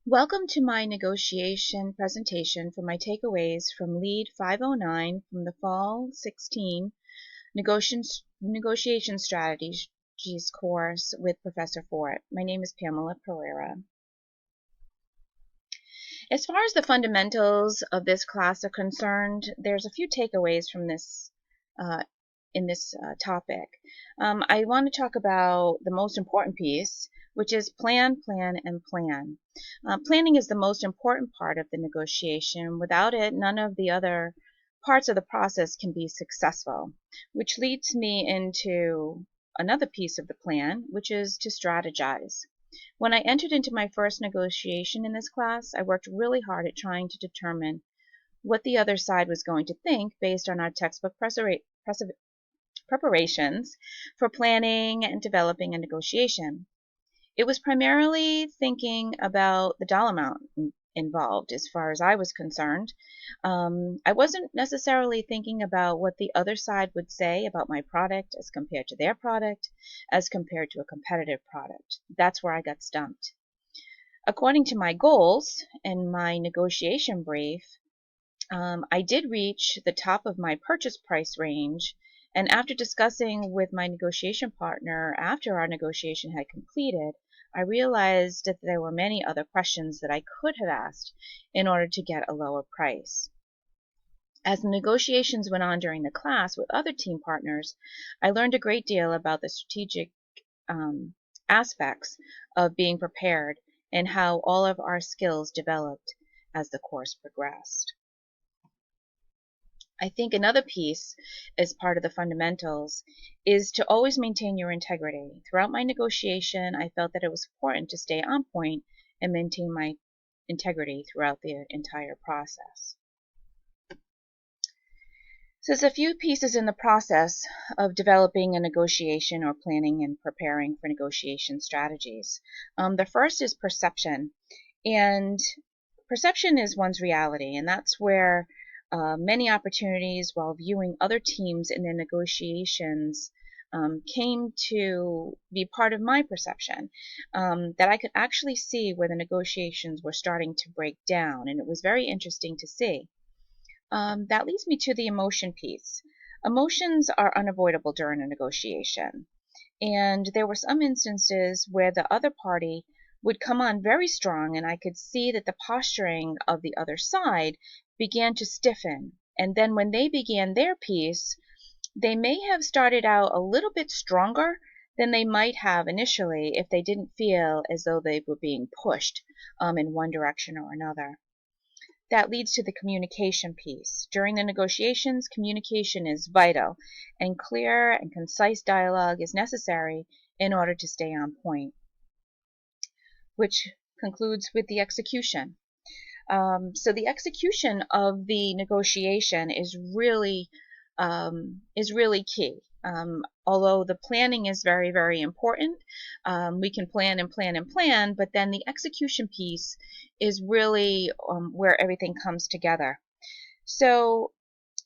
Welcome to my negotiation presentation for my takeaways from LEAD 509 from the Fall 16 Negotiation Strategies course with Professor Fort. My name is Pamela Pereira. As far as the fundamentals of this class are concerned, there's a few takeaways from this in this topic. I want to talk about the most important piece, which is plan, plan, and plan. Planning is the most important part of the negotiation. Without it, none of the other parts of the process can be successful, which leads me into another piece of the plan, which is to strategize. When I entered into my first negotiation in this class, I worked really hard at trying to determine what the other side was going to think based on our textbook preparations for planning and developing a negotiation. It was primarily thinking about the dollar amount involved as far as I was concerned. I wasn't necessarily thinking about what the other side would say about my product as compared to their product, as compared to a competitive product. That's where I got stumped. According to my goals and my negotiation brief, I did reach the top of my purchase price range, and after discussing with my negotiation partner after our negotiation had completed, I realized that there were many other questions that I could have asked in order to get a lower price. As the negotiations went on during the class with other team partners, I learned a great deal about the strategic aspects of being prepared and how all of our skills developed as the course progressed. I think another piece as part of the fundamentals is to always maintain your integrity. Throughout my negotiation, I felt that it was important to stay on point and maintain my integrity throughout the entire process. So there's a few pieces in the process of developing a negotiation or planning and preparing for negotiation strategies. The first is perception. And perception is one's reality, and that's where many opportunities while viewing other teams in their negotiations came to be part of my perception, that I could actually see where the negotiations were starting to break down, and it was very interesting to see. That leads me to the emotion piece. Emotions are unavoidable during a negotiation, and there were some instances where the other party would come on very strong, and I could see that the posturing of the other side began to stiffen. And then when they began their piece, they may have started out a little bit stronger than they might have initially if they didn't feel as though they were being pushed in one direction or another. That leads to the communication piece. During the negotiations, communication is vital, and clear and concise dialogue is necessary in order to stay on point, which concludes with the execution. So the execution of the negotiation is really key. Although the planning is very, very important, we can plan and plan and plan, but then the execution piece is really where everything comes together. So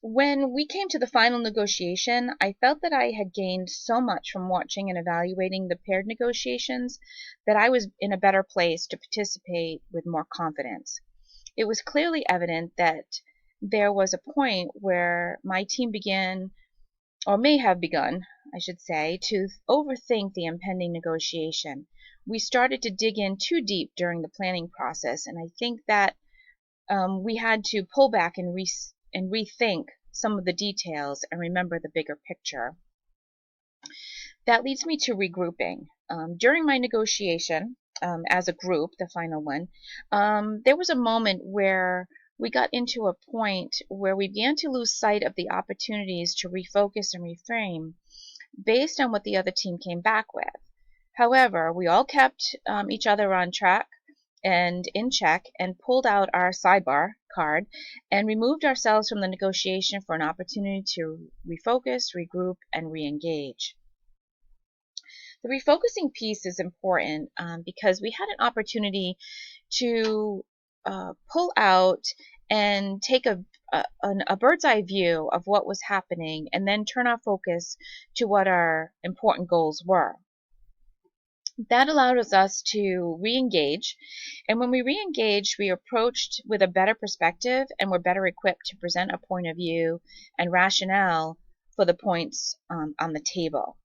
when we came to the final negotiation, I felt that I had gained so much from watching and evaluating the paired negotiations that I was in a better place to participate with more confidence. It was clearly evident that there was a point where my team began, or may have begun, I should say, to overthink the impending negotiation. We started to dig in too deep during the planning process, and I think that we had to pull back and rethink some of the details and remember the bigger picture. That leads me to regrouping. During my negotiation, as a group, the final one, there was a moment where we got into a point where we began to lose sight of the opportunities to refocus and reframe based on what the other team came back with. However, we all kept each other on track and in check and pulled out our sidebar card and removed ourselves from the negotiation for an opportunity to refocus, regroup, and re-engage. The refocusing piece is important because we had an opportunity to pull out and take a bird's eye view of what was happening and then turn our focus to what our important goals were. That allowed us to re-engage, and when we re-engaged, we approached with a better perspective and were better equipped to present a point of view and rationale for the points on the table.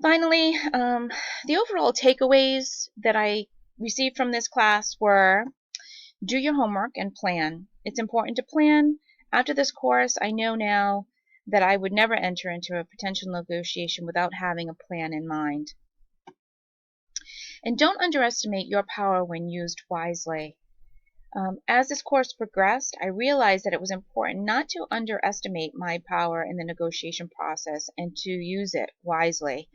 Finally, the overall takeaways that I received from this class were: do your homework and plan. It's important to plan. After this course, I know now that I would never enter into a potential negotiation without having a plan in mind. And don't underestimate your power when used wisely. As this course progressed, I realized that it was important not to underestimate my power in the negotiation process and to use it wisely,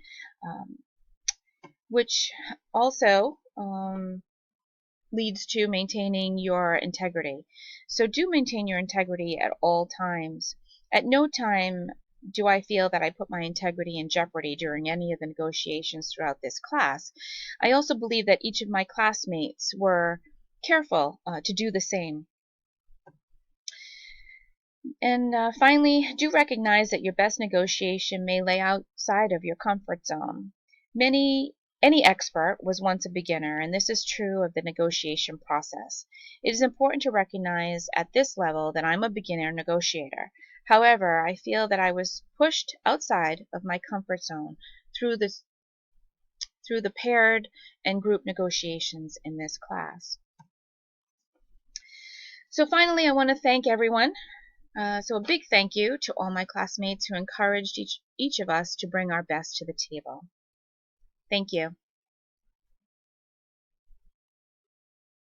which also leads to maintaining your integrity. So do maintain your integrity at all times. At no time do I feel that I put my integrity in jeopardy during any of the negotiations throughout this class. I also believe that each of my classmates were careful to do the same. And finally, do recognize that your best negotiation may lay outside of your comfort zone. Any expert was once a beginner, and this is true of the negotiation process. It is important to recognize at this level that I'm a beginner negotiator. However, I feel that I was pushed outside of my comfort zone through the paired and group negotiations in this class. So finally, I want to thank everyone. So a big thank you to all my classmates who encouraged each of us to bring our best to the table. Thank you.